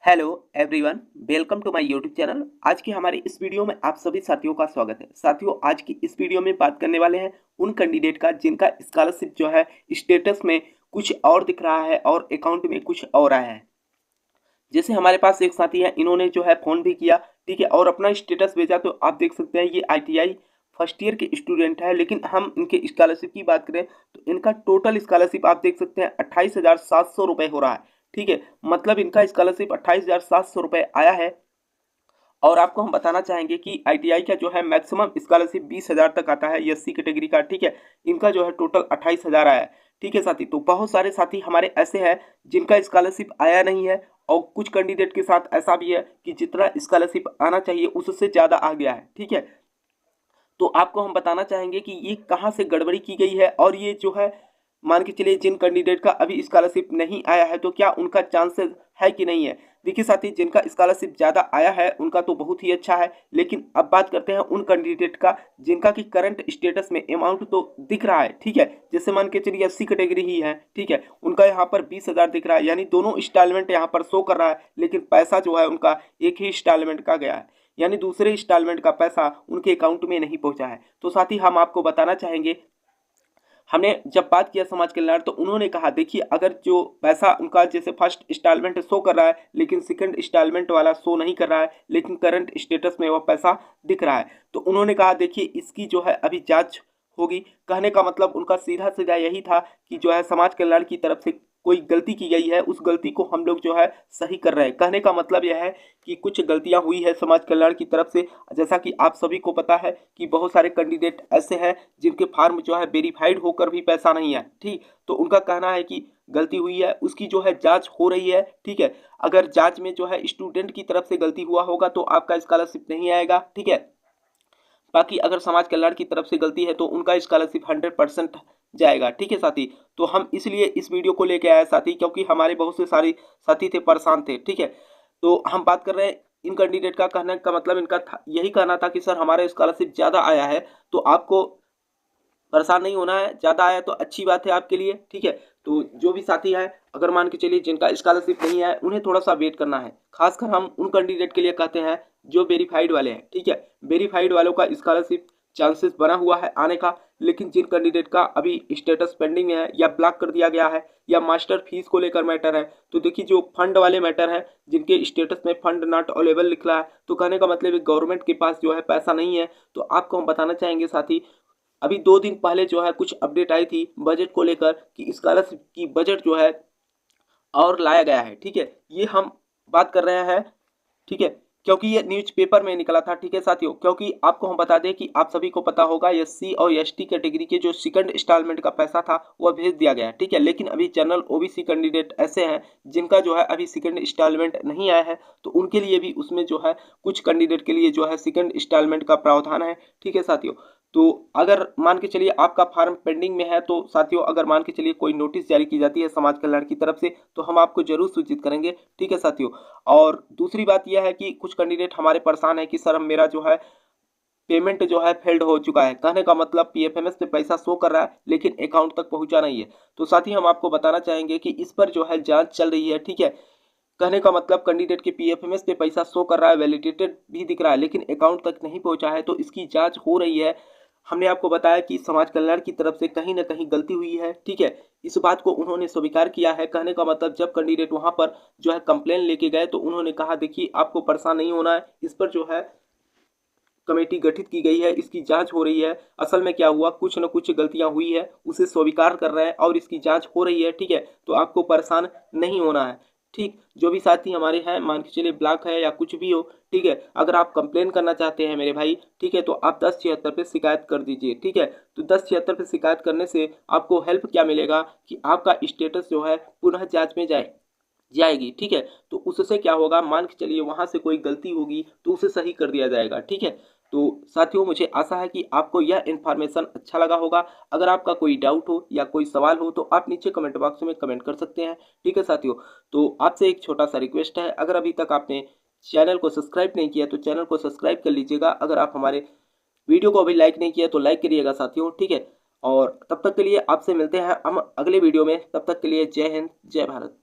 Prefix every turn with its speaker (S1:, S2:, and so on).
S1: Hello everyone, welcome to my YouTube channel. आज की हमारी इस वीडियो में आप सभी साथियों का स्वागत है। साथियों, आज की इस वीडियो में बात करने वाले हैं उन कैंडिडेट का जिनका स्कॉलरशिप जो है स्टेटस में कुछ और दिख रहा है और अकाउंट में कुछ और आया है। जैसे हमारे पास एक साथी है, इन्होंने जो है फ़ोन भी किया, ठीक है, और अपना स्टेटस भेजा। तो आप देख सकते हैं ये ITI फर्स्ट ईयर के स्टूडेंट है, लेकिन हम इनके स्कॉलरशिप की बात करें तो इनका टोटल स्कॉलरशिप आप देख सकते हैं 28,700 रुपये हो रहा है। ठीक है, मतलब इनका स्कॉलरशिप 28,700 रुपये आया है। और आपको हम बताना चाहेंगे कि ITI का जो है मैक्सिमम स्कॉलरशिप 20,000 तक आता है SC कैटेगरी का। ठीक है, इनका जो है टोटल 28,000 आया है। ठीक है साथी, तो बहुत सारे साथी हमारे ऐसे हैं जिनका स्कॉलरशिप आया नहीं है, और कुछ कैंडिडेट के साथ ऐसा भी है कि जितना स्कॉलरशिप आना चाहिए उससे ज़्यादा आ गया है। ठीक है, तो आपको हम बताना चाहेंगे कि ये कहाँ से गड़बड़ी की गई है, और ये जो है मान के चलिए जिन कैंडिडेट का अभी स्कॉलरशिप नहीं आया है तो क्या उनका चांसेस है कि नहीं है। देखिए साथी, जिनका स्कॉलरशिप ज़्यादा आया है उनका तो बहुत ही अच्छा है, लेकिन अब बात करते हैं उन कैंडिडेट का जिनका कि करंट स्टेटस में अमाउंट तो दिख रहा है। ठीक है, जैसे मान के चलिए SC कैटेगरी ही है, ठीक है, उनका यहाँ पर 20,000 दिख रहा है, यानी दोनों इंस्टॉलमेंट यहाँ पर शो कर रहा है, लेकिन पैसा जो है उनका एक ही इंस्टॉलमेंट का गया है, यानी दूसरे इंस्टॉलमेंट का पैसा उनके अकाउंट में नहीं पहुंचा है। तो साथ ही हम आपको बताना चाहेंगे, हमने जब बात किया समाज कल्याण तो उन्होंने कहा देखिए, अगर जो पैसा उनका जैसे फर्स्ट इंस्टॉलमेंट शो कर रहा है लेकिन सेकंड इंस्टॉलमेंट वाला शो नहीं कर रहा है, लेकिन करंट स्टेटस में वह पैसा दिख रहा है, तो उन्होंने कहा देखिए इसकी जो है अभी जांच होगी। कहने का मतलब उनका सीधा सीधा यही था कि जो है समाज कल्याण की तरफ से कोई गलती की गई है, उस गलती को हम लोग जो है सही कर रहे हैं। कहने का मतलब यह है कि कुछ गलतियां हुई है समाज कल्याण की तरफ से। जैसा कि आप सभी को पता है कि बहुत सारे कैंडिडेट ऐसे हैं जिनके फार्म जो है वेरीफाइड होकर भी पैसा नहीं है। ठीक, तो उनका कहना है कि गलती हुई है, उसकी जो है जांच हो रही है। ठीक है, अगर जांच में जो है स्टूडेंट की तरफ से गलती हुआ होगा तो आपका स्कॉलरशिप नहीं आएगा। ठीक है, बाकी अगर समाज कल्याण की तरफ से गलती है तो उनका स्कॉलरशिप 100% जाएगा। ठीक है साथी, तो हम इसलिए इस वीडियो को लेके आए साथी, क्योंकि हमारे बहुत से सारे साथी थे, परेशान थे। ठीक है, तो हम बात कर रहे हैं इन कैंडिडेट का कहने का मतलब इनका यही कहना था कि सर हमारा स्कॉलरशिप ज़्यादा आया है, तो आपको परेशान नहीं होना है। ज़्यादा आया तो अच्छी बात है आपके लिए। ठीक है, तो जो भी साथी है, अगर मान के चलिए जिनका स्कॉलरशिप नहीं है उन्हें थोड़ा सा वेट करना है। खासकर हम उन कैंडिडेट के लिए कहते हैं जो वेरीफाइड वाले हैं। ठीक है, वेरीफाइड वालों का स्कॉलरशिप चांसेस बना हुआ है आने का, लेकिन जिन कैंडिडेट का अभी स्टेटस पेंडिंग है या ब्लॉक कर दिया गया है या मास्टर फीस को लेकर मैटर है, तो देखिए जो फंड वाले मैटर है, जिनके स्टेटस में फंड नॉट अवेलेबल लिख रहा है, तो कहने का मतलब गवर्नमेंट के पास जो है पैसा नहीं है। तो आपको हम बताना चाहेंगे साथी, अभी 2 दिन पहले जो है कुछ अपडेट आई थी बजट को लेकर कि स्कॉलरशिप की बजट जो है और लाया गया है। ठीक है, ये हम बात कर रहे हैं। ठीक है, क्योंकि ये न्यूज़पेपर में निकला था। ठीक है साथियों, क्योंकि आपको हम बता दें कि आप सभी को पता होगा SC और ST कैटेगरी के जो सेकंड इंस्टॉलमेंट का पैसा था वह भेज दिया गया है। ठीक है, लेकिन अभी जनरल OBC कैंडिडेट ऐसे हैं जिनका जो है अभी सेकंड इंस्टॉलमेंट नहीं आया है, तो उनके लिए भी उसमें जो है कुछ कैंडिडेट के लिए जो है सेकंड इंस्टॉलमेंट का प्रावधान है। ठीक है साथियों, तो अगर मान के चलिए आपका फार्म पेंडिंग में है तो साथियों, अगर मान के चलिए कोई नोटिस जारी की जाती है समाज कल्याण की तरफ से तो हम आपको जरूर सूचित करेंगे। ठीक है साथियों, और दूसरी बात यह है कि कुछ कैंडिडेट हमारे परेशान है कि सर मेरा जो है पेमेंट जो है फेल्ड हो चुका है। कहने का मतलब PFMS पे पैसा शो कर रहा है लेकिन अकाउंट तक पहुंचा नहीं है। तो साथ ही हम आपको बताना चाहेंगे कि इस पर जो है जांच चल रही है। ठीक है, कहने का मतलब कैंडिडेट के PFMS पे पैसा शो कर रहा है, वैलिडेटेड भी दिख रहा है, लेकिन अकाउंट तक नहीं पहुंचा है, तो इसकी जांच हो रही है। हमने आपको बताया कि समाज कल्याण की तरफ से कहीं ना कहीं गलती हुई है। ठीक है, इस बात को उन्होंने स्वीकार किया है। कहने का मतलब जब कैंडिडेट वहां पर जो है कंप्लेन लेके गए तो उन्होंने कहा देखिए आपको परेशान नहीं होना है, इस पर जो है कमेटी गठित की गई है, इसकी जांच हो रही है। असल में क्या हुआ, कुछ न कुछ गलतियां हुई है, उसे स्वीकार कर रहे हैं और इसकी जांच हो रही है। ठीक है, तो आपको परेशान नहीं होना है। ठीक, जो भी साथी हमारे हैं, मान के चलिए ब्लॉक है या कुछ भी हो, ठीक है, अगर आप कंप्लेन करना चाहते हैं मेरे भाई, ठीक है, तो आप 1076 पे शिकायत कर दीजिए। ठीक है, तो 1076 पे शिकायत करने से आपको हेल्प क्या मिलेगा कि आपका स्टेटस जो है पुनः जांच में जाएगी। ठीक है, तो उससे क्या होगा, मान के चलिए वहां से कोई गलती होगी तो उसे सही कर दिया जाएगा। ठीक है, तो साथियों मुझे आशा है कि आपको यह इन्फॉर्मेशन अच्छा लगा होगा। अगर आपका कोई डाउट हो या कोई सवाल हो तो आप नीचे कमेंट बॉक्स में कमेंट कर सकते हैं। ठीक है साथियों, तो आपसे एक छोटा सा रिक्वेस्ट है, अगर अभी तक आपने चैनल को सब्सक्राइब नहीं किया तो चैनल को सब्सक्राइब कर लीजिएगा। अगर आप हमारे वीडियो को अभी लाइक नहीं किया तो लाइक करिएगा साथियों। ठीक है, और तब तक के लिए आपसे मिलते हैं हम अगले वीडियो में। तब तक के लिए जय हिंद, जय भारत।